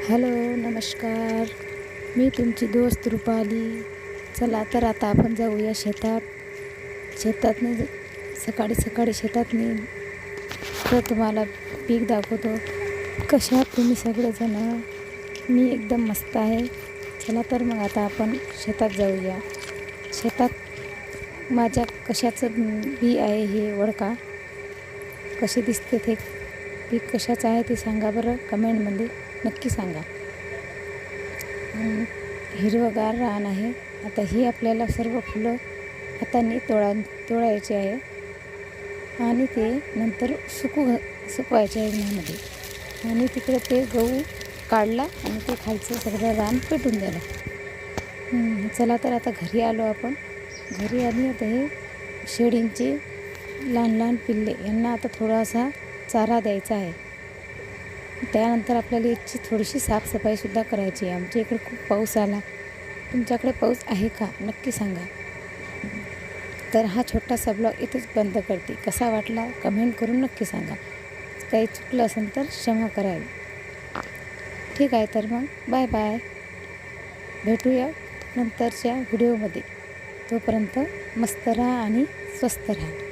Hello, नमस्कार. मी तुमची दोस्त रुपाली. चला तर आता आपण जाऊया शेतात. शेतातनी सकाळी सकाळी शेतातनी तर तुम्हाला पीक दाखवतो. कशा आहात तुम्ही सगळेजण? मी एकदम मस्त आहे. चला तर मग आता आपण शेतात जाऊया. शेतात माझ्या कशाचं बी आहे हे ओळखा. कसे दिसते ते पीक कशाचं आहे ते सांगा बरं, कमेंटमध्ये नक्की सांगा. हिरवंगार रान आहे. आता ही आपल्याला सर्व फुलं हाताने तोडायचे आहे आणि ते नंतर सुकवायचे आहे उन्हामध्ये. आणि तिकडे ते गहू काढला आणि ते खालचं सगळं रान पेटून द्यायला. चला तर आता घरी आलो आपण. घरी आली आता हे शेळींचे लहान लहान पिल्ले यांना आता थोडासा चारा द्यायचा आहे. त्यानंतर आपल्याला याची थोडीशी साफसफाईसुद्धा करायची आहे. आमच्या इकडे खूप पाऊस आला. तुमच्याकडे पाऊस आहे का नक्की सांगा. तर हा छोटासा ब्लॉग इथेच बंद करते. कसा वाटला कमेंट करून नक्की सांगा. काही चुकलं असेल तर क्षमा करावी. ठीक आहे, तर मग बाय बाय. भेटूया नंतरच्या व्हिडिओमध्ये. तोपर्यंत मस्त राहा आणि स्वस्त राहा.